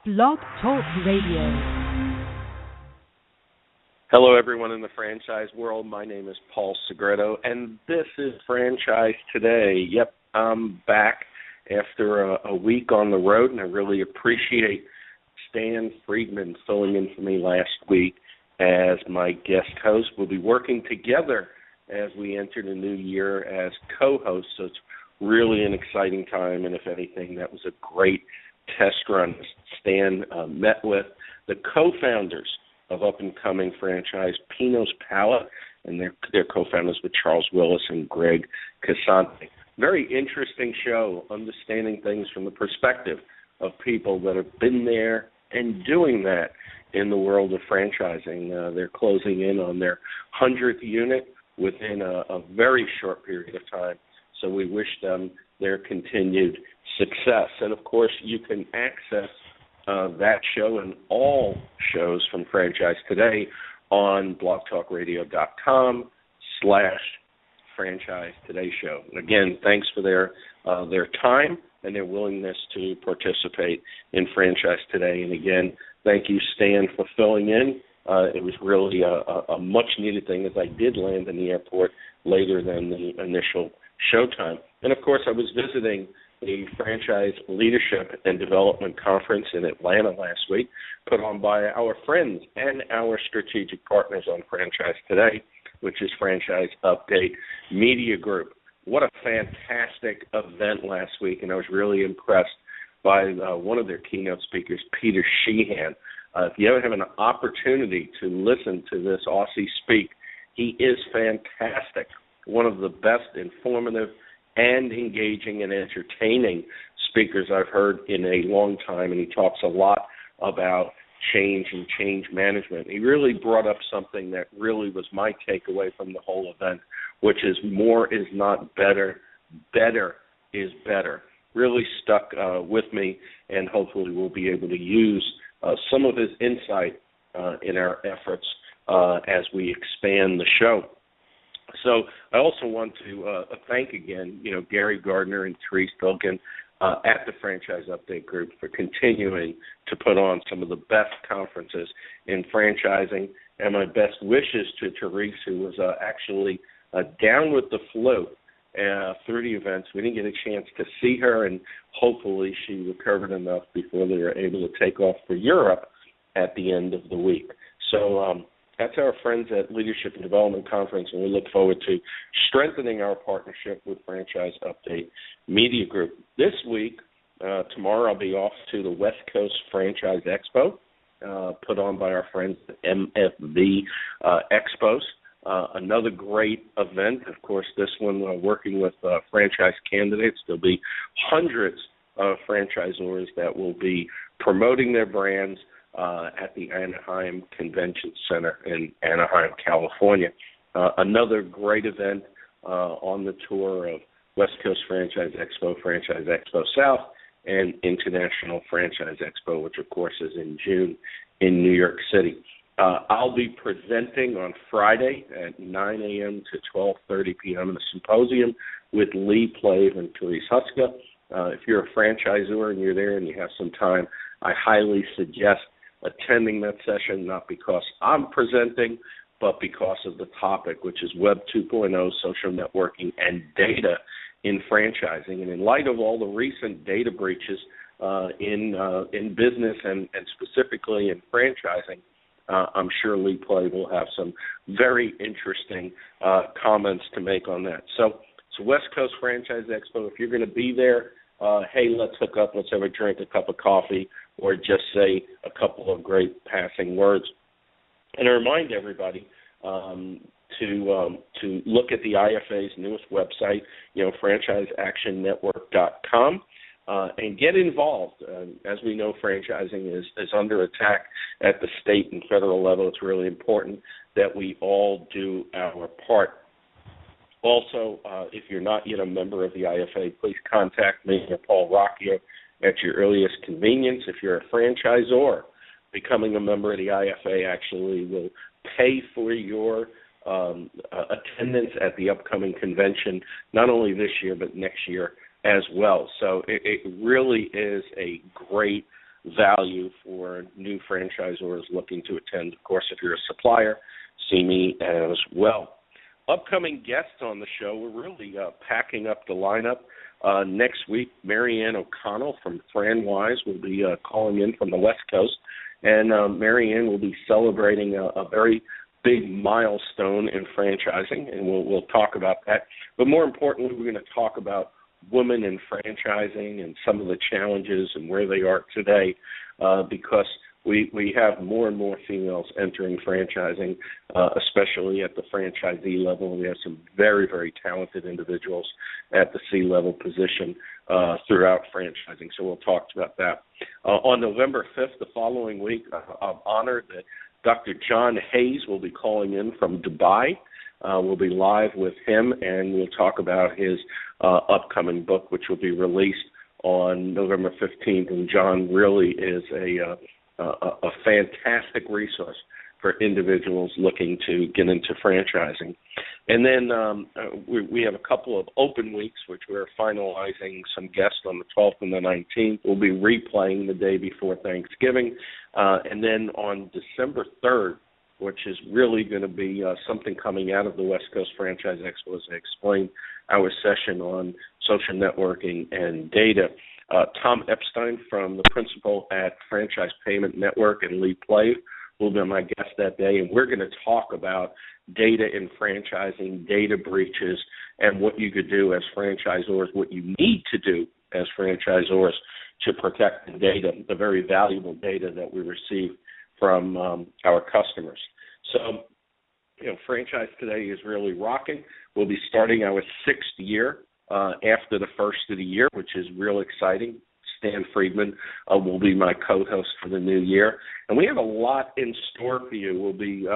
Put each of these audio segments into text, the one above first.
Blog Talk Radio. Hello, everyone in the franchise world. My name is Paul Segreto, and this is Franchise Today. Yep, I'm back after a week on the road, and I really appreciate Stan Friedman filling in for me last week as my guest host. We'll be working together as we enter the new year as co-hosts, so it's really an exciting time, and if anything, that was a great test run. Stan met with the co-founders of up-and-coming franchise Pino's Palette, and they're co-founders with Charles Willis and Greg Casante. Very interesting show, understanding things from the perspective of people that have been there and doing that in the world of franchising. They're closing in on their 100th unit within a very short period of time, so we wish them their continued success. And, of course, you can access that show and all shows from Franchise Today on blogtalkradio.com/Franchise Today Show. And again, thanks for their time and their willingness to participate in Franchise Today. And again, thank you, Stan, for filling in. It was really a much-needed thing, as I did land in the airport later than the initial showtime. And, of course, I was visiting the Franchise Leadership and Development Conference in Atlanta last week, put on by our friends and our strategic partners on Franchise Today, which is Franchise Update Media Group. What a fantastic event last week, and I was really impressed by one of their keynote speakers, Peter Sheehan. If you ever have an opportunity to listen to this Aussie speak, he is fantastic. One of the best informative and engaging and entertaining speakers I've heard in a long time, and he talks a lot about change and change management. He really brought up something that really was my takeaway from the whole event, which is more is not better, better is better. Really stuck with me, and hopefully we'll be able to use some of his insight in our efforts as we expand the show. So I also want to thank again, Gary Gardner and Therese Bilkin at the Franchise Update Group for continuing to put on some of the best conferences in franchising, and my best wishes to Therese, who was actually down with the flu through the events. We didn't get a chance to see her, and hopefully she recovered enough before they were able to take off for Europe at the end of the week. So that's our friends at Leadership and Development Conference, and we look forward to strengthening our partnership with Franchise Update Media Group. This week, tomorrow, I'll be off to the West Coast Franchise Expo, put on by our friends at MFV Expos. Another great event, of course, this one working with franchise candidates. There'll be hundreds of franchisors that will be promoting their brands at the Anaheim Convention Center in Anaheim, California. Another great event on the tour of West Coast Franchise Expo, Franchise Expo South, and International Franchise Expo, which, of course, is in June in New York City. I'll be presenting on Friday at 9 a.m. to 12:30 p.m. in a symposium with Lee Plave and Therese Huska. If you're a franchisor and you're there and you have some time, I highly suggest attending that session, not because I'm presenting, but because of the topic, which is Web 2.0, social networking, and data in franchising. And in light of all the recent data breaches in business and specifically in franchising, I'm sure Lee Play will have some very interesting comments to make on that. So it's West Coast Franchise Expo. If you're going to be there, hey, let's hook up, let's have a drink, a cup of coffee, or just say a couple of great passing words. And I remind everybody to look at the IFA's newest website, franchiseactionnetwork.com, and get involved. As we know, franchising is under attack at the state and federal level. It's really important that we all do our part. Also, if you're not yet a member of the IFA, please contact me or Paul Rocchio at your earliest convenience. If you're a franchisor, becoming a member of the IFA actually will pay for your attendance at the upcoming convention, not only this year but next year as well. So it really is a great value for new franchisors looking to attend. Of course, if you're a supplier, see me as well. Upcoming guests on the show, we're really packing up the lineup. Next week, Marianne O'Connell from FranWise will be calling in from the West Coast, and Marianne will be celebrating a very big milestone in franchising, and we'll talk about that. But more importantly, we're going to talk about women in franchising and some of the challenges and where they are today, because we have more and more females entering franchising, especially at the franchisee level. We have some very, very talented individuals at the C-level position throughout franchising, so we'll talk about that. On November 5th, the following week, I'm honored that Dr. John Hayes will be calling in from Dubai. We'll be live with him, and we'll talk about his upcoming book, which will be released on November 15th. And John really is a fantastic resource for individuals looking to get into franchising. And then we have a couple of open weeks, which we're finalizing some guests on the 12th and the 19th. We'll be replaying the day before Thanksgiving. And then on December 3rd, which is really going to be something coming out of the West Coast Franchise Expo, as I explained, our session on social networking and data. Tom Epstein, from the principal at Franchise Payment Network and Lee Plave, will be my guest that day, and we're going to talk about data in franchising, data breaches, and what you could do as franchisors, what you need to do as franchisors to protect the data, the very valuable data that we receive from our customers. So, Franchise Today is really rocking. We'll be starting our 6th year after the first of the year, which is real exciting. Stan Friedman will be my co-host for the new year. And we have a lot in store for you. We'll be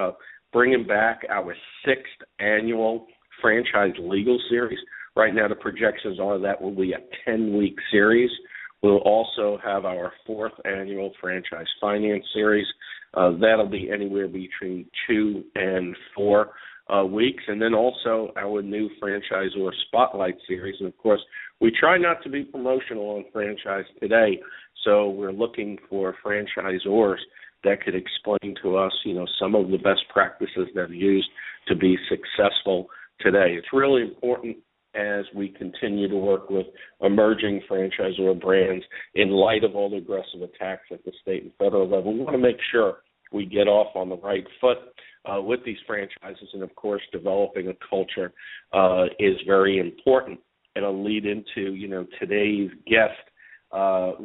bringing back our 6th annual Franchise Legal Series. Right now the projections are that will be a 10-week series. We'll also have our 4th annual Franchise Finance Series. That'll be anywhere between 2 and 4 weeks, and then also our new Franchisor Spotlight Series. And, of course, we try not to be promotional on Franchise Today, so we're looking for franchisors that could explain to us, some of the best practices that are used to be successful today. It's really important as we continue to work with emerging franchisor brands in light of all the aggressive attacks at the state and federal level. We want to make sure we get off on the right foot with these franchises, and, of course, developing a culture is very important. And I'll lead into, today's guest.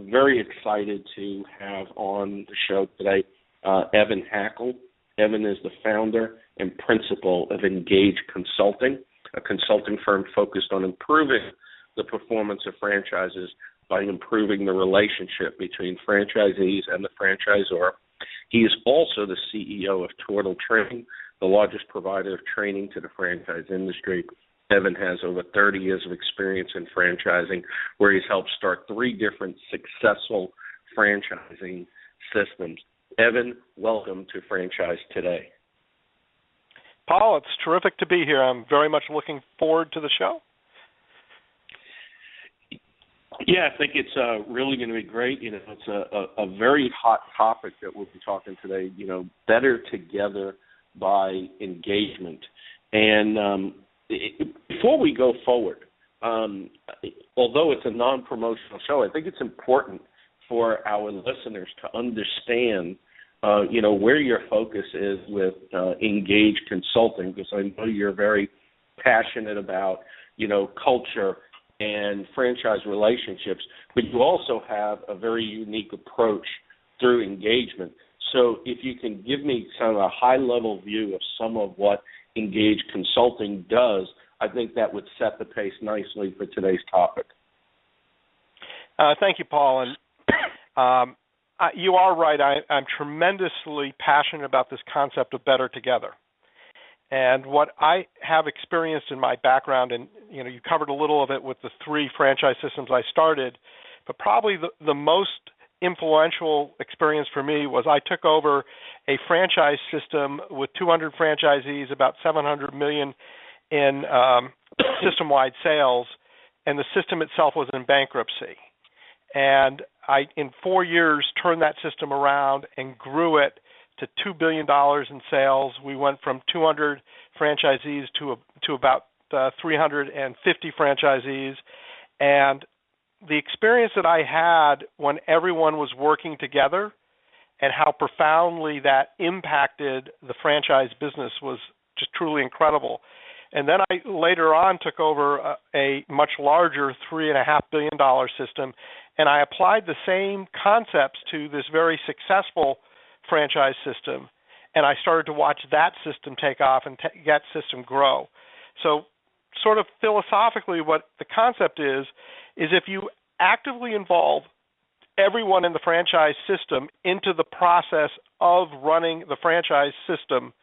Very excited to have on the show today Evan Hackel. Evan is the founder and principal of Ingage Consulting, a consulting firm focused on improving the performance of franchises by improving the relationship between franchisees and the franchisor. He is also the CEO of Tortal Training, the largest provider of training to the franchise industry. Evan has over 30 years of experience in franchising, where he's helped start 3 different successful franchising systems. Evan, welcome to Franchise Today. Paul, it's terrific to be here. I'm very much looking forward to the show. Yeah, I think it's really going to be great. It's a very hot topic that we'll be talking today, better together by engagement. And before we go forward, although it's a non-promotional show, I think it's important for our listeners to understand, where your focus is with Ingage Consulting, because I know you're very passionate about, culture and franchise relationships, but you also have a very unique approach through engagement. So if you can give me kind of a high-level view of some of what Ingage Consulting does, I think that would set the pace nicely for today's topic. Thank you, Paul. And you are right. I'm tremendously passionate about this concept of better together. And what I have experienced in my background, and you covered a little of it with the 3 franchise systems I started, but probably the most influential experience for me was I took over a franchise system with 200 franchisees, about $700 million in system-wide sales, and the system itself was in bankruptcy. And I, in 4 years, turned that system around and grew it to $2 billion in sales. We went from 200 franchisees to about 350 franchisees. And the experience that I had when everyone was working together and how profoundly that impacted the franchise business was just truly incredible. And then I later on took over a much larger $3.5 billion system, and I applied the same concepts to this very successful franchise system, and I started to watch that system take off and that system grow. So sort of philosophically what the concept is if you actively involve everyone in the franchise system into the process of running the franchise system,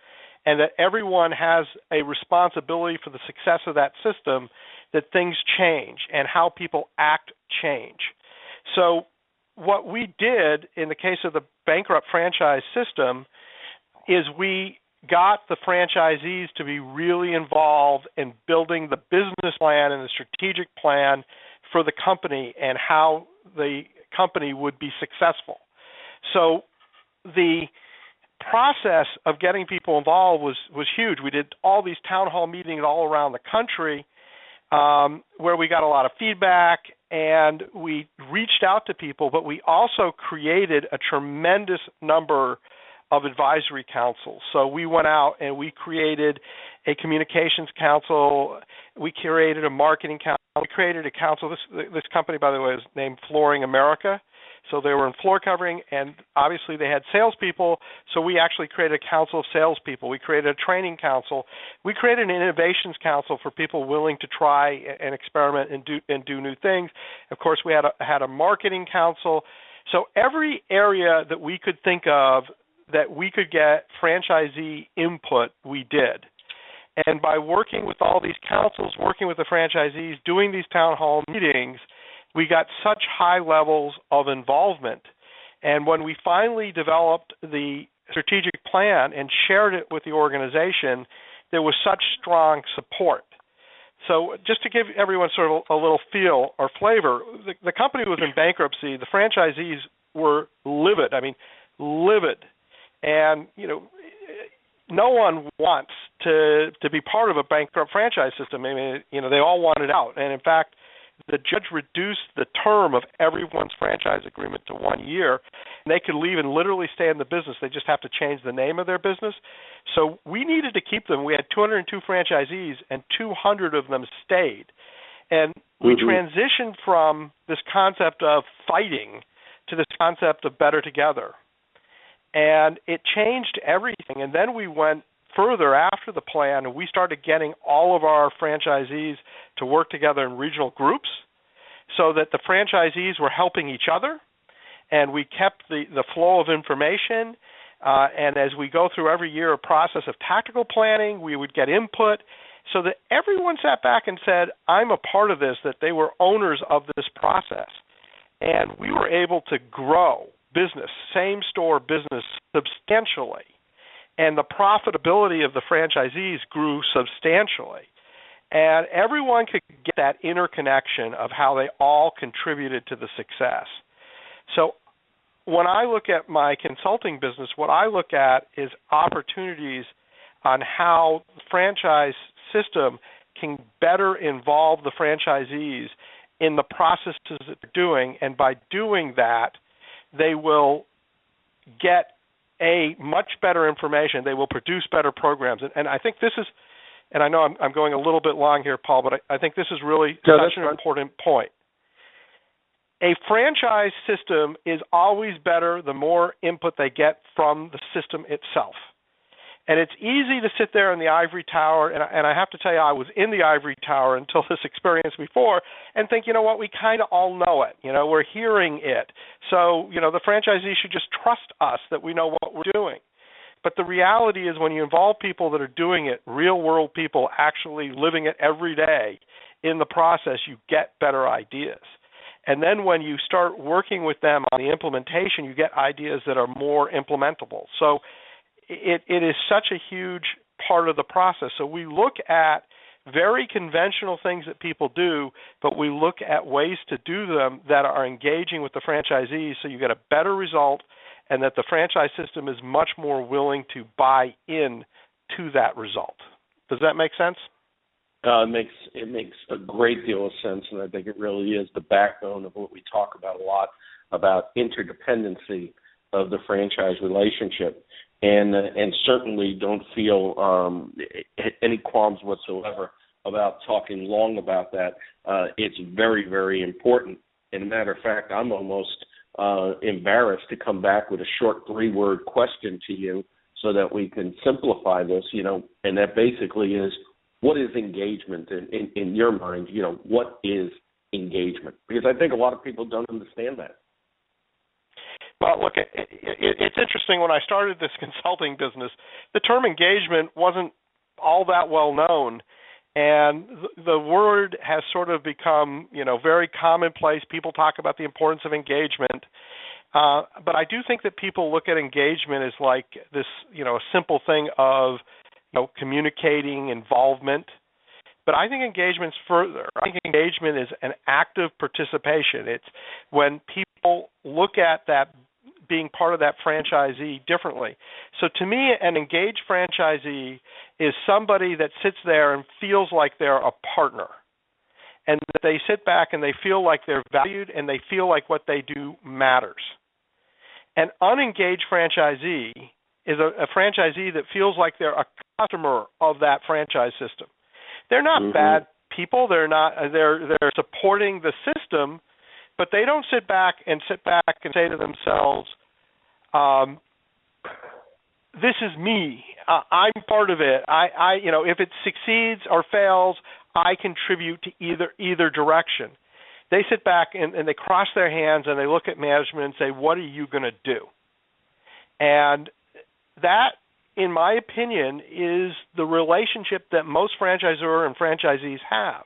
and that everyone has a responsibility for the success of that system, that things change and how people act change. So what we did in the case of the bankrupt franchise system is we got the franchisees to be really involved in building the business plan and the strategic plan for the company and how the company would be successful. So the process of getting people involved was huge. We did all these town hall meetings all around the country where we got a lot of feedback, and we reached out to people, but we also created a tremendous number of advisory councils. So we went out and we created a communications council. We created a marketing council. We created a council. This company, by the way, is named Flooring America. So they were in floor covering, and obviously they had salespeople, so we actually created a council of salespeople. We created a training council. We created an innovations council for people willing to try and experiment and do new things. Of course, we had a marketing council. So every area that we could think of that we could get franchisee input, we did. And by working with all these councils, working with the franchisees, doing these town hall meetings, we got such high levels of involvement. And when we finally developed the strategic plan and shared it with the organization, there was such strong support. So just to give everyone sort of a little feel or flavor, the company was in bankruptcy. The franchisees were livid. I mean, livid. And, no one wants to be part of a bankrupt franchise system. I mean, they all wanted out. And in fact, the judge reduced the term of everyone's franchise agreement to 1 year, and they could leave and literally stay in the business. They just have to change the name of their business. So we needed to keep them. We had 202 franchisees, and 200 of them stayed. And we transitioned from this concept of fighting to this concept of better together. And it changed everything. And then we went further after the plan, and we started getting all of our franchisees to work together in regional groups so that the franchisees were helping each other, and we kept the flow of information. And as we go through every year a process of tactical planning, we would get input so that everyone sat back and said, I'm a part of this, that they were owners of this process. And we were able to grow business, same-store business, substantially. And the profitability of the franchisees grew substantially. And everyone could get that interconnection of how they all contributed to the success. So when I look at my consulting business, what I look at is opportunities on how the franchise system can better involve the franchisees in the processes that they're doing. And by doing that, they will get much better information. They will produce better programs. And I think this is, and I know I'm going a little bit long here, Paul, but I think this is really such an important point. A franchise system is always better the more input they get from the system itself. And it's easy to sit there in the ivory tower, and I have to tell you, I was in the ivory tower until this experience before, and think, we kind of all know it. We're hearing it. So, the franchisees should just trust us that we know what we're doing. But the reality is when you involve people that are doing it, real-world people actually living it every day in the process, you get better ideas. And then when you start working with them on the implementation, you get ideas that are more implementable. So it is such a huge part of the process. So we look at very conventional things that people do, but we look at ways to do them that are engaging with the franchisees so you get a better result and that the franchise system is much more willing to buy in to that result. Does that make sense? It makes a great deal of sense, and I think it really is the backbone of what we talk about a lot, about interdependency of the franchise relationship. And certainly don't feel any qualms whatsoever about talking long about that. It's very, very important. And a matter of fact, I'm almost embarrassed to come back with a short 3-word question to you so that we can simplify this, and that basically is, what is engagement in your mind? What is engagement? Because I think a lot of people don't understand that. Well, look, it's interesting. When I started this consulting business, the term engagement wasn't all that well known, and the word has sort of become, very commonplace. People talk about the importance of engagement, but I do think that people look at engagement as like this, a simple thing of, communicating, involvement. But I think engagement's further. I think engagement is an active participation. It's when people look at that being part of that franchisee differently. So to me, an engaged franchisee is somebody that sits there and feels like they're a partner, and that they sit back and they feel like they're valued and they feel like what they do matters. An unengaged franchisee is a franchisee that feels like they're a customer of that franchise system. They're not bad people. They're supporting the system, but they don't sit back and say to themselves, "This is me. I'm part of it. If it succeeds or fails, I contribute to either direction." They sit back and they cross their hands and they look at management and say, "What are you going to do?" And that, in my opinion, is the relationship that most franchisor and franchisees have.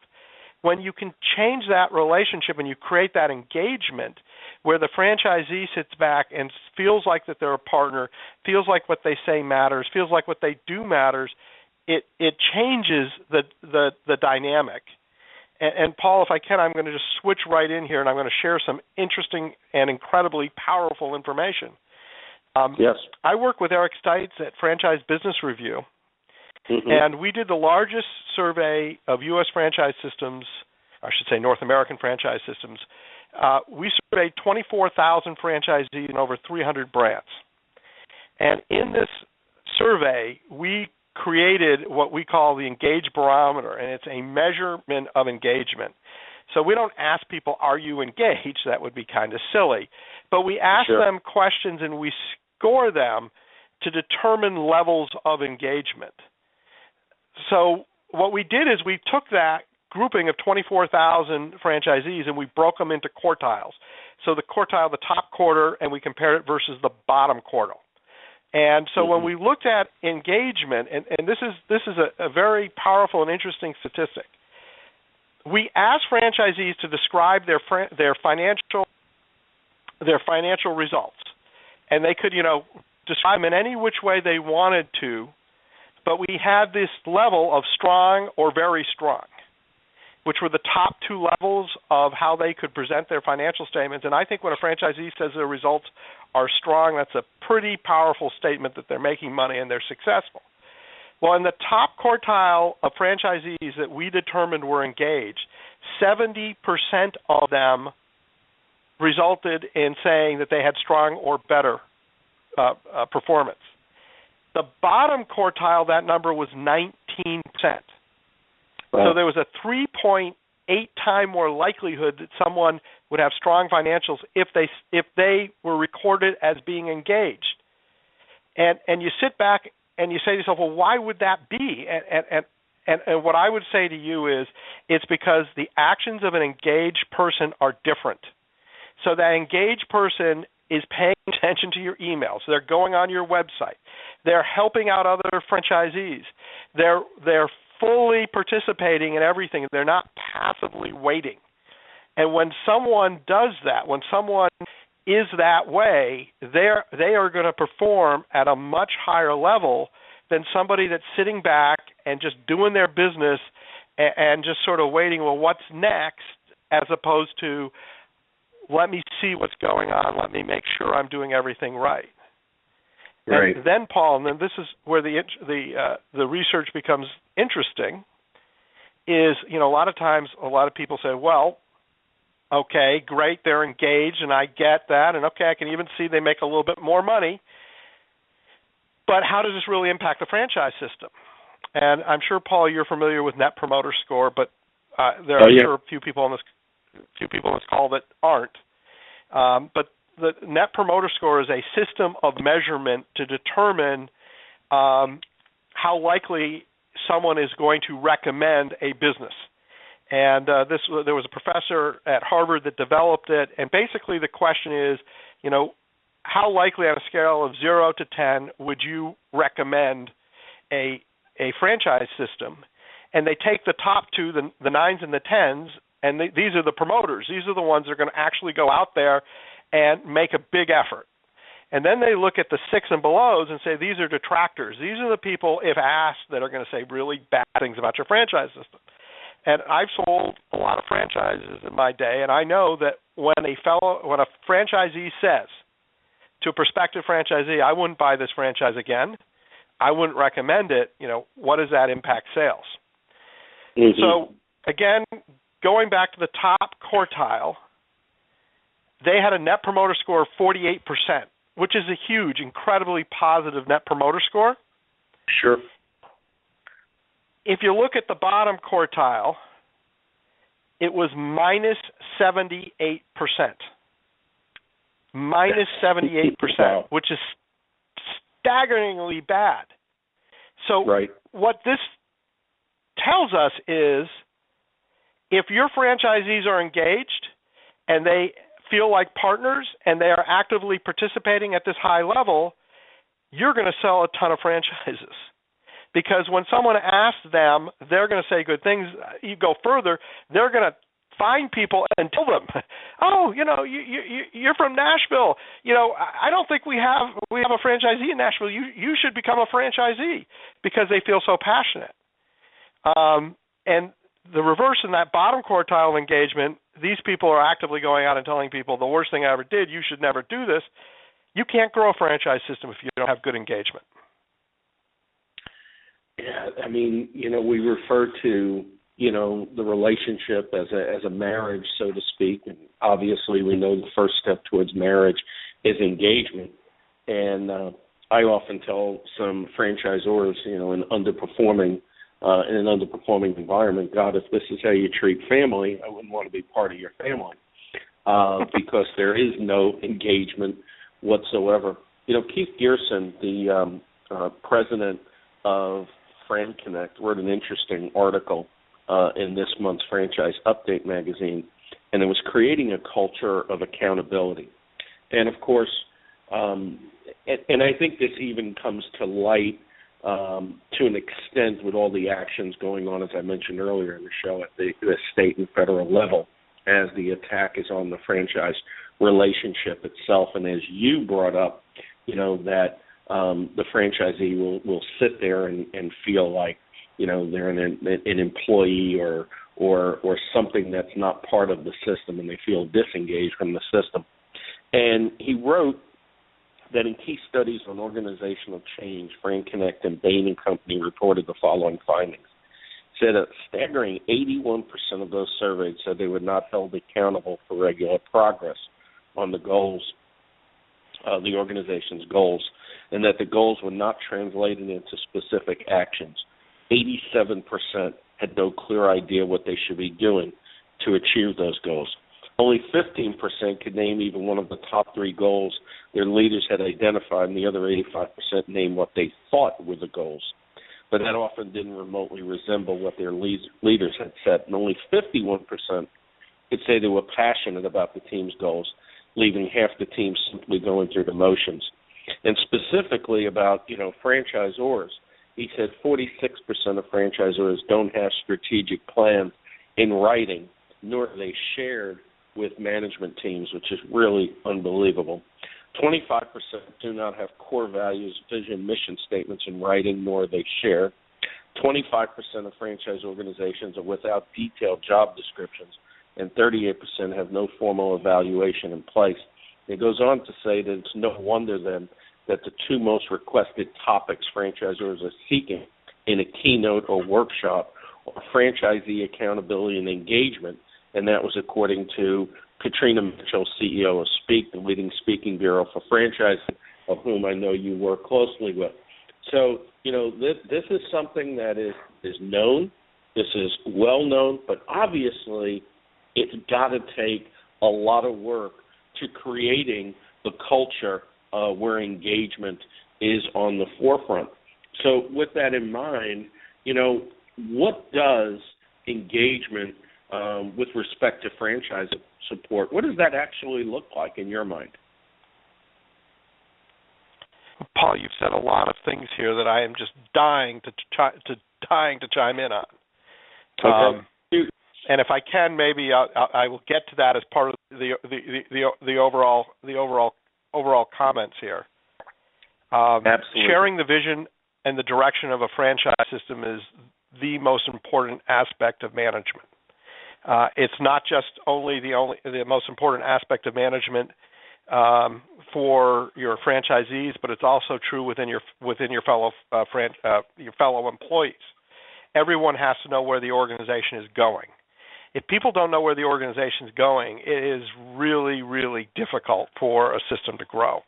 When you can change that relationship and you create that engagement where the franchisee sits back and feels like that they're a partner, feels like what they say matters, feels like what they do matters, it changes the dynamic. And Paul, if I can, I'm going to just switch right in here and I'm going to share some interesting and incredibly powerful information. Yes. I work with Eric Stites at Franchise Business Review, and we did the largest survey of U.S. franchise systems, I should say North American franchise systems. We surveyed 24,000 franchisees in over 300 brands. And in this survey, we created what we call the Engage Barometer, and it's a measurement of engagement. So we don't ask people, are you engaged? That would be kind of silly. But we ask them questions and we score them to determine levels of engagement. So what we did is we took that grouping of 24,000 franchisees and we broke them into quartiles. So the quartile, the top quarter, and we compared it versus the bottom quartile. And so when we looked at engagement, and this is a very powerful and interesting statistic, we asked franchisees to describe their financial results, and they could describe them in any which way they wanted to, but we had this level of strong or very strong, which were the top 2 levels of how they could present their financial statements. And I think when a franchisee says their results are strong, that's a pretty powerful statement that they're making money and they're successful. Well, in the top quartile of franchisees that we determined were engaged, 70% of them resulted in saying that they had strong or better performance. The bottom quartile, that number was 19%. So there was a 3.8 time more likelihood that someone would have strong financials if they were recorded as being engaged. And you sit back and you say to yourself, well, why would that be? And what I would say to you is it's because the actions of an engaged person are different. So that engaged person is paying attention to your emails. They're going on your website. They're helping out other franchisees. They're fully participating in everything. They're not passively waiting. And when someone does that, when someone is that way, they are going to perform at a much higher level than somebody that's sitting back and just doing their business and just sort of waiting, well, what's next, as opposed to let me see what's going on, let me make sure I'm doing everything right. Right. And then, Paul, and then this is where the research becomes interesting, is, a lot of times a lot of people say, well, okay, great, they're engaged, and I get that, and okay, I can even see they make a little bit more money, but how does this really impact the franchise system? And I'm sure, Paul, you're familiar with Net Promoter Score, but there are sure a few people on this call that aren't. But the Net Promoter Score is a system of measurement to determine how likely someone is going to recommend a business. And there was a professor at Harvard that developed it, and basically the question is, how likely on a scale of 0 to 10 would you recommend a franchise system? And they take the top two, the 9s and the 10s, and these are the promoters. These are the ones that are going to actually go out there and make a big effort. And then they look at the 6 and belows and say, these are detractors. These are the people, if asked, that are going to say really bad things about your franchise system. And I've sold a lot of franchises in my day, and I know that when a franchisee says to a prospective franchisee, I wouldn't buy this franchise again, I wouldn't recommend it, what does that impact sales? Mm-hmm. So, again, going back to the top quartile, they had a Net Promoter Score of 48%, which is a huge, incredibly positive Net Promoter Score. Sure. If you look at the bottom quartile, it was minus 78%. Minus 78%, which is staggeringly bad. So what this tells us is if your franchisees are engaged and they feel like partners and they are actively participating at this high level, you're going to sell a ton of franchises. Because when someone asks them, they're going to say good things. You go further, they're going to find people and tell them, oh, you're from Nashville. I don't think we have a franchisee in Nashville. You should become a franchisee, because they feel so passionate. And the reverse in that bottom quartile of engagement, these people are actively going out and telling people the worst thing I ever did, you should never do this. You can't grow a franchise system if you don't have good engagement. Yeah, we refer to, the relationship as a marriage, so to speak, and obviously we know the first step towards marriage is engagement. And I often tell some franchisors, in an underperforming environment, God, if this is how you treat family, I wouldn't want to be part of your family, because there is no engagement whatsoever. Keith Gearson, the president of FranConnect, wrote an interesting article in this month's Franchise Update magazine, and it was creating a culture of accountability. And, of course, and I think this even comes to light to an extent with all the actions going on, as I mentioned earlier in the show, at the state and federal level, as the attack is on the franchise relationship itself. And as you brought up, that the franchisee will sit there and feel like, they're an employee or something that's not part of the system, and they feel disengaged from the system. And he wrote that in key studies on organizational change, FranConnect and Bain & Company reported the following findings. It said a staggering 81% of those surveyed said they were not held accountable for regular progress on the goals, the organization's goals, and that the goals were not translated into specific actions. 87% had no clear idea what they should be doing to achieve those goals. Only 15% could name even one of the top 3 goals their leaders had identified, and the other 85% named what they thought were the goals. But that often didn't remotely resemble what their leaders had set, and only 51% could say they were passionate about the team's goals, leaving half the team simply going through the motions. And specifically about, franchisors, he said 46% of franchisors don't have strategic plans in writing, nor are they shared with management teams, which is really unbelievable. 25% do not have core values, vision, mission statements in writing, nor are they shared. 25% of franchise organizations are without detailed job descriptions, and 38% have no formal evaluation in place. It goes on to say that it's no wonder then that the two most requested topics franchisors are seeking in a keynote or workshop are franchisee accountability and engagement, and that was according to Katrina Mitchell, CEO of Speak, the leading speaking bureau for franchising, of whom I know you work closely with. So, this is something that is known, this is well known, but obviously it's got to take a lot of work to creating the culture where engagement is on the forefront. So with that in mind, what does engagement with respect to franchise support, what does that actually look like in your mind? Paul, you've said a lot of things here that I am just dying to chime in on. Okay. And if I can, maybe I will get to that as part of the overall comments here. Absolutely. Sharing the vision and the direction of a franchise system is the most important aspect of management. It's not just the most important aspect of management for your franchisees, but it's also true within your fellow employees. Everyone has to know where the organization is going. If people don't know where the organization is going, it is really, really difficult for a system to grow.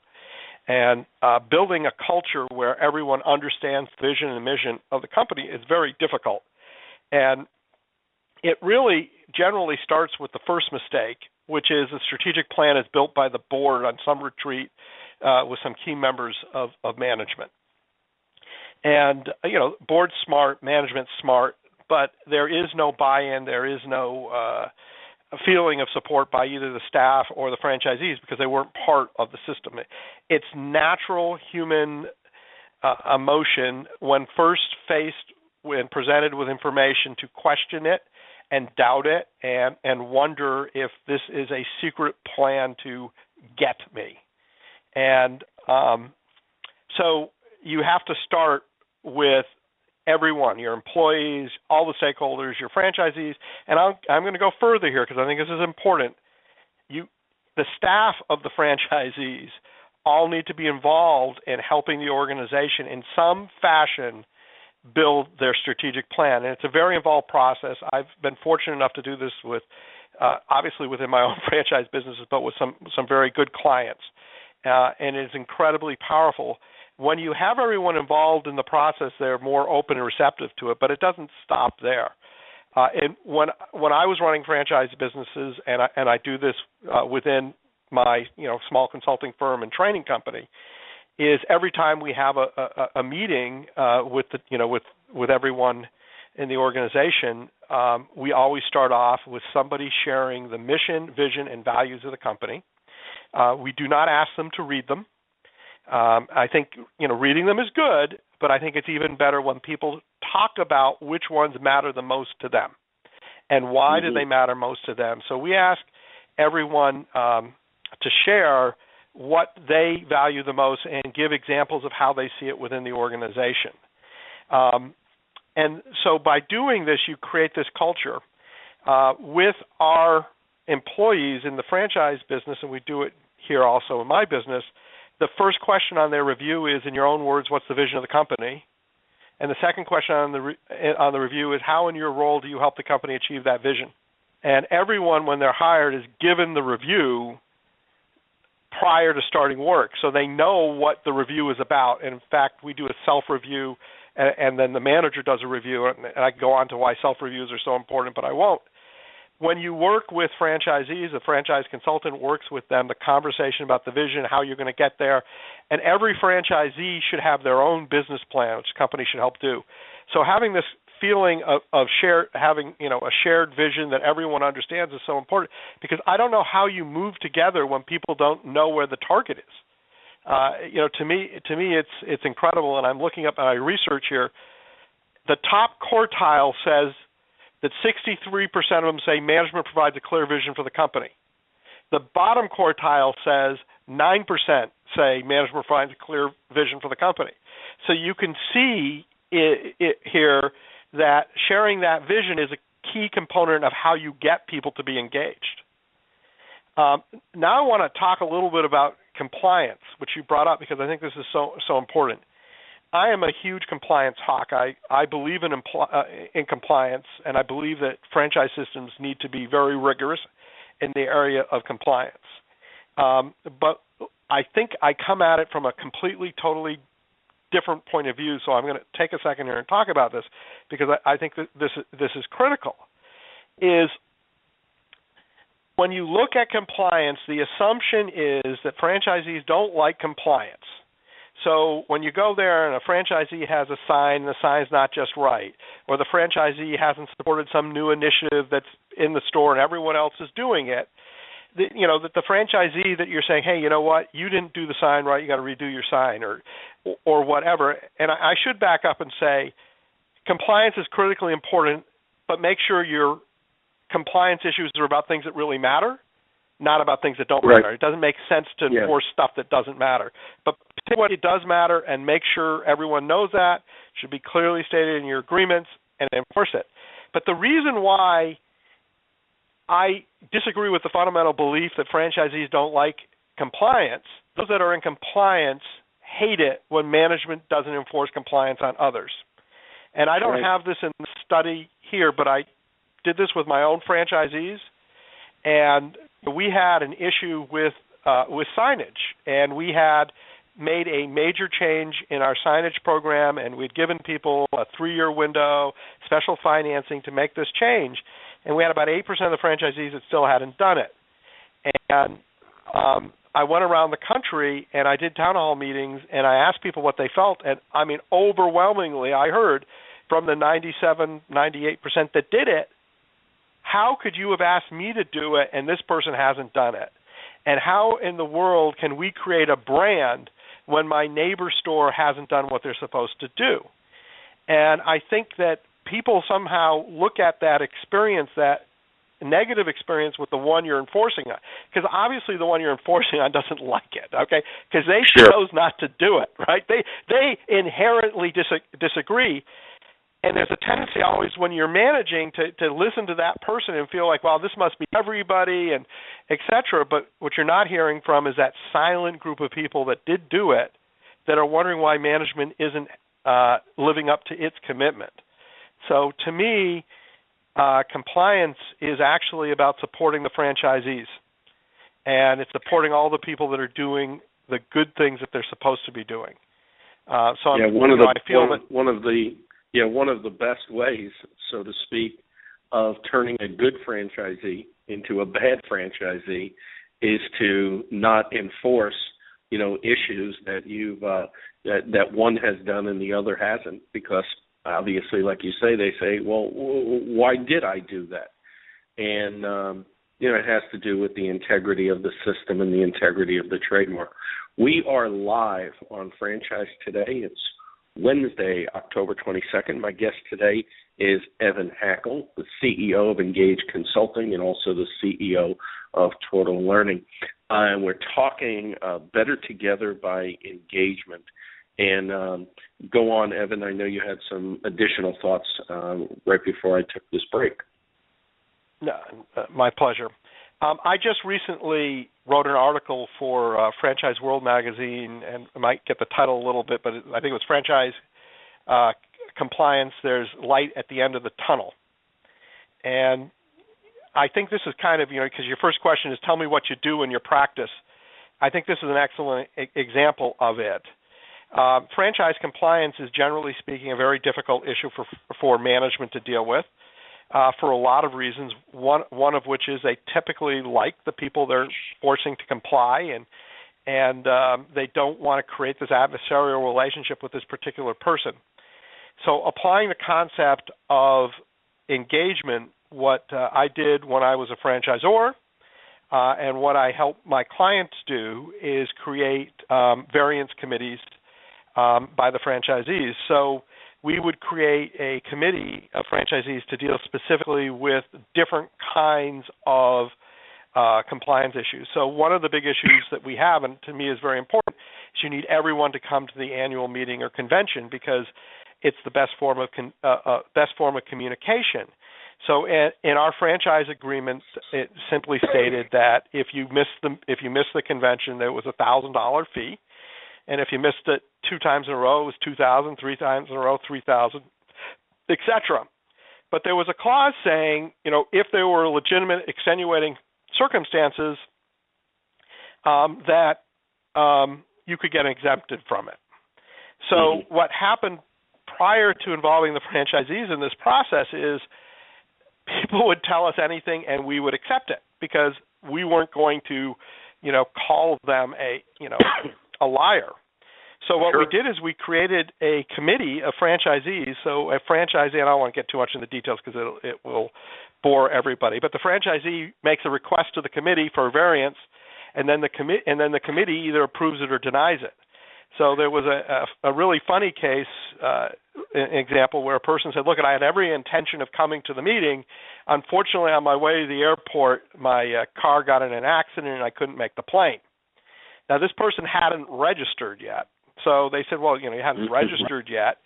And building a culture where everyone understands the vision and mission of the company is very difficult. And it really generally starts with the first mistake, which is a strategic plan is built by the board on some retreat with some key members of management. And, board's smart, management's smart, but there is no buy-in, there is no feeling of support by either the staff or the franchisees because they weren't part of the system. It's natural human emotion when first faced and presented with information to question it and doubt it and wonder if this is a secret plan to get me. And so you have to start with everyone, your employees, all the stakeholders, your franchisees, and I'm going to go further here because I think this is important. The staff of the franchisees all need to be involved in helping the organization in some fashion build their strategic plan, and it's a very involved process. I've been fortunate enough to do this with, obviously within my own franchise businesses, but with some very good clients, and it's incredibly powerful. When you have everyone involved in the process, they're more open and receptive to it, but it doesn't stop there. And when I was running franchise businesses, and I do this within my small consulting firm and training company, is every time we have a meeting with everyone in the organization, we always start off with somebody sharing the mission, vision, and values of the company. We do not ask them to read them. I think reading them is good, but I think it's even better when people talk about which ones matter the most to them and why do they matter most to them. So we ask everyone to share what they value the most and give examples of how they see it within the organization. And so by doing this, you create this culture. With our employees in the franchise business, and we do it here also in my business, the first question on their review is, in your own words, what's the vision of the company? And the second question on the review is, how in your role do you help the company achieve that vision? And everyone, when they're hired, is given the review prior to starting work, so they know what the review is about. And in fact, we do a self-review, and then the manager does a review, and I can go on to why self-reviews are so important, but I won't. When you work with franchisees, a franchise consultant works with them, the conversation about the vision, how you're going to get there, and every franchisee should have their own business plan, which companies should help do. So having this feeling of having a shared vision that everyone understands is so important, because I don't know how you move together when people don't know where the target is. To me, it's incredible, and I'm looking up my research here. The top quartile says that 63% of them say management provides a clear vision for the company. The bottom quartile says 9% say management provides a clear vision for the company. So you can see here that sharing that vision is a key component of how you get people to be engaged. Now I want to talk a little bit about compliance, which you brought up because I think this is so important. I am a huge compliance hawk. I believe in compliance, and I believe that franchise systems need to be very rigorous in the area of compliance. But I think I come at it from a completely, totally different point of view, so I'm going to take a second here and talk about this because I think that this is critical, is when you look at compliance, the assumption is that franchisees don't like compliance. So when you go there and a franchisee has a sign and the sign's not just right, or the franchisee hasn't supported some new initiative that's in the store and everyone else is doing it, that the franchisee that you're saying, hey, you know what, you didn't do the sign right, you got to redo your sign or whatever. And I should back up and say compliance is critically important, but make sure your compliance issues are about things that really matter, not about things that don't matter. It doesn't make sense to enforce stuff that doesn't matter. But pick what it does matter and make sure everyone knows that. It should be clearly stated in your agreements and enforce it. But the reason why I disagree with the fundamental belief that franchisees don't like compliance, those that are in compliance hate it when management doesn't enforce compliance on others. And I don't have this in the study here, but I did this with my own franchisees, and we had an issue with signage, and we had made a major change in our signage program, and we'd given people a 3-year window, special financing to make this change, and we had about 8% of the franchisees that still hadn't done it. And I went around the country, and I did town hall meetings, and I asked people what they felt, and I mean, overwhelmingly, I heard from the 97, 98% that did it, how could you have asked me to do it and this person hasn't done it? And how in the world can we create a brand when my neighbor store hasn't done what they're supposed to do? And I think that people somehow look at that experience, that negative experience with the one you're enforcing on, because obviously the one you're enforcing on doesn't like it, okay? Because they chose not to do it, right? They inherently disagree. And there's a tendency always when you're managing to listen to that person and feel like, well, this must be everybody and et cetera. But what you're not hearing from is that silent group of people that did do it that are wondering why management isn't living up to its commitment. So to me, compliance is actually about supporting the franchisees. And it's supporting all the people that are doing the good things that they're supposed to be doing. I feel that one of the best ways, so to speak, of turning a good franchisee into a bad franchisee is to not enforce, issues that you've that one has done and the other hasn't, because obviously, like you say, they say, well, why did I do that? And it has to do with the integrity of the system and the integrity of the trademark. We are live on Franchise Today. It's Wednesday, October 22nd. My guest today is Evan Hackel, the CEO of Ingage Consulting and also the CEO of Tortal Learning. And we're talking Better Together by Engagement. And go on, Evan. I know you had some additional thoughts right before I took this break. No, my pleasure. I just recently wrote an article for Franchise World magazine, and I might get the title a little bit, but I think it was Franchise Compliance, There's Light at the End of the Tunnel. And I think this is kind of, because your first question is tell me what you do in your practice. I think this is an excellent example of it. Franchise compliance is, generally speaking, a very difficult issue for management to deal with. For a lot of reasons, one of which is they typically like the people they're forcing to comply, and they don't want to create this adversarial relationship with this particular person. So applying the concept of engagement, what I did when I was a franchisor and what I help my clients do is create variance committees by the franchisees. So we would create a committee of franchisees to deal specifically with different kinds of compliance issues. So one of the big issues that we have, and to me is very important, is you need everyone to come to the annual meeting or convention because it's the best form of communication. So in our franchise agreement, it simply stated that if you missed the convention, there was a $1,000 fee, and if you missed it 2 times in a row, it was $2,000, 3 times in a row, $3,000, etc. But there was a clause saying, if there were legitimate extenuating circumstances, that you could get exempted from it. So what happened prior to involving the franchisees in this process is people would tell us anything and we would accept it because we weren't going to, call them a liar. So what we did is we created a committee of franchisees. So a franchisee, and I don't want to get too much into the details because it will bore everybody, but the franchisee makes a request to the committee for a variance, and then the committee either approves it or denies it. So there was a really funny case, example where a person said, look, I had every intention of coming to the meeting. Unfortunately, on my way to the airport, my car got in an accident and I couldn't make the plane. Now, this person hadn't registered yet. So they said, well, you hadn't registered yet.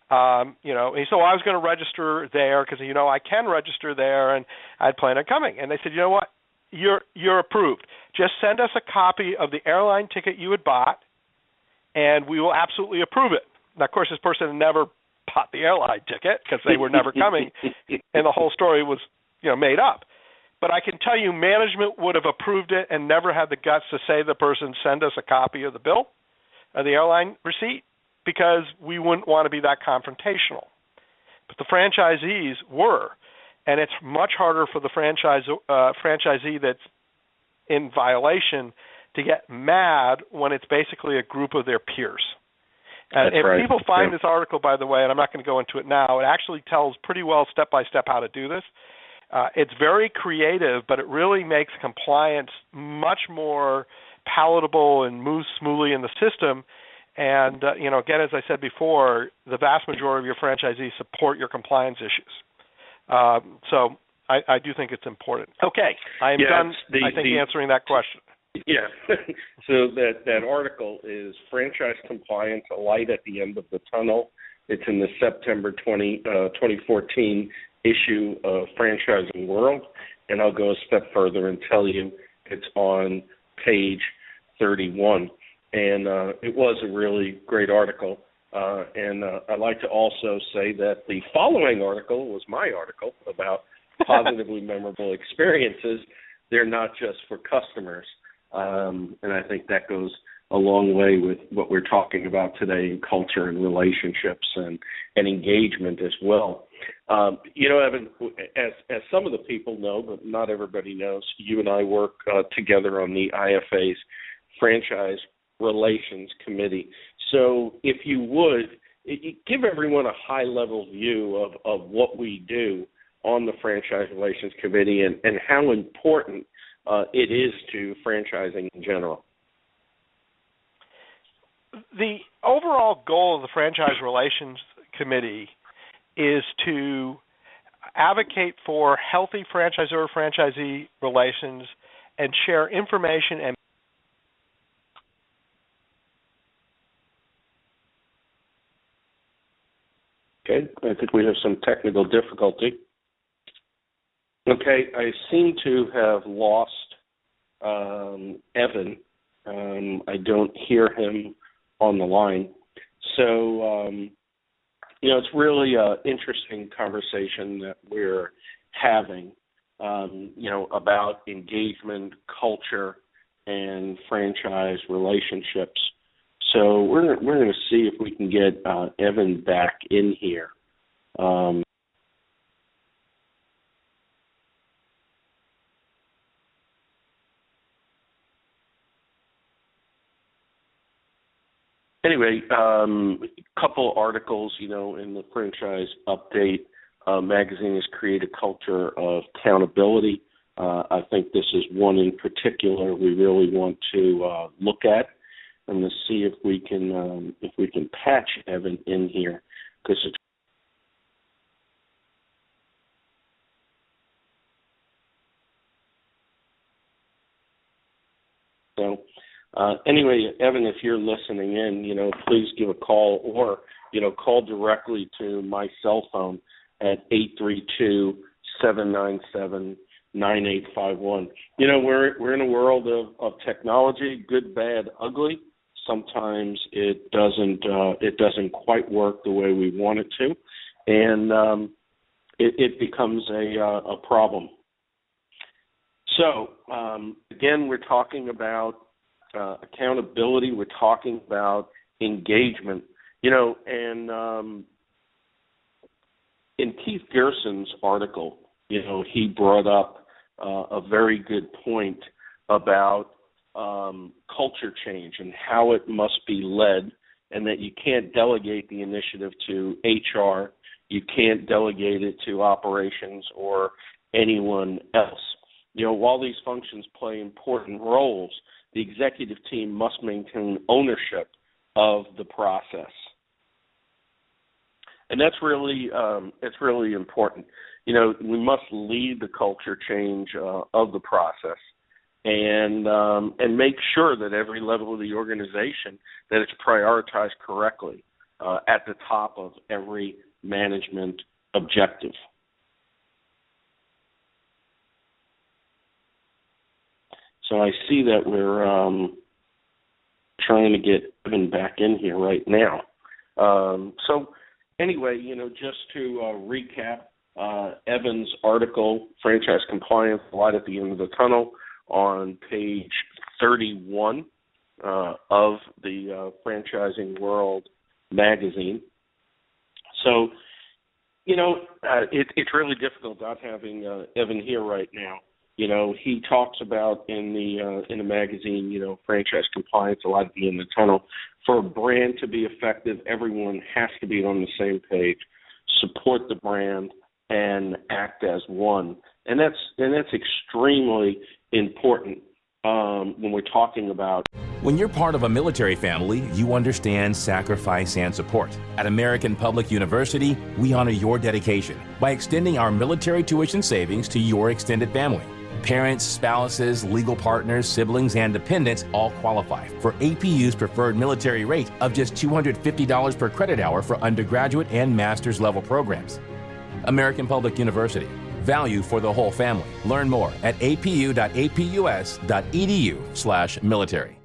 And he said, well, I was going to register there because, I can register there and I'd planned on coming. And they said, you know what? You're approved. Just send us a copy of the airline ticket you had bought, and we will absolutely approve it. Now, of course, this person had never bought the airline ticket because they were never coming, and the whole story was, made up. But I can tell you management would have approved it and never had the guts to say to the person, send us a copy of the bill, of the airline receipt, because we wouldn't want to be that confrontational. But the franchisees were, and it's much harder for the franchisee that's in violation to get mad when it's basically a group of their peers. And if people find this article, by the way, and I'm not going to go into it now, it actually tells pretty well step-by-step how to do this. It's very creative, but it really makes compliance much more palatable and moves smoothly in the system. And, again, as I said before, the vast majority of your franchisees support your compliance issues. So I do think it's important. Okay, I am done, answering that question. Yeah. So that article is Franchise Compliance, a Light at the End of the Tunnel. It's in the September 2014 issue of Franchising World. And I'll go a step further and tell you it's on page 31. And it was a really great article. And I'd like to also say that the following article was my article about positively memorable experiences. They're not just for customers. And I think that goes a long way with what we're talking about today in culture and relationships and engagement as well. Evan, as some of the people know, but not everybody knows, you and I work together on the IFA's Franchise Relations Committee. So if you would, give everyone a high-level view of what we do on the Franchise Relations Committee and how important it is to franchising in general. The overall goal of the Franchise Relations Committee is to advocate for healthy franchisor-franchisee relations and share information and Okay, I think we have some technical difficulty. Okay, I seem to have lost Evan. I don't hear him on the line. So, it's really an interesting conversation that we're having, about engagement, culture, and franchise relationships. So we're going to see if we can get Evan back in here. Anyway, a couple articles, in the Franchise Update magazine has created a culture of accountability. I think this is one in particular we really want to look at and to see if we can patch Evan in here, because it's so Anyway, Evan, if you're listening in, please give a call or, call directly to my cell phone at 832-797-9851. We're in a world of technology, good, bad, ugly. Sometimes it doesn't quite work the way we want it to, and it becomes a problem. So again, we're talking about accountability. We're talking about engagement. And in Keith Gerson's article, he brought up a very good point about culture change and how it must be led, and that you can't delegate the initiative to HR, you can't delegate it to operations or anyone else. While these functions play important roles, the executive team must maintain ownership of the process. And that's really important. We must lead the culture change of the process, and make sure that every level of the organization that it's prioritized correctly at the top of every management objective. So I see that we're trying to get Evan back in here right now. So anyway, just to recap Evan's article, Franchise Compliance, Light at the End of the Tunnel, on page 31 of the Franchising World magazine. So, it's really difficult not having Evan here right now. He talks about in the magazine, franchise compliance, a lot at the end of the tunnel. For a brand to be effective, everyone has to be on the same page, support the brand, and act as one. And that's extremely important when we're talking about. When you're part of a military family, you understand sacrifice and support. At American Public University, we honor your dedication by extending our military tuition savings to your extended family. Parents, spouses, legal partners, siblings, and dependents all qualify for APU's preferred military rate of just $250 per credit hour for undergraduate and master's level programs. American Public University. Value for the whole family. Learn more at apu.apus.edu/military.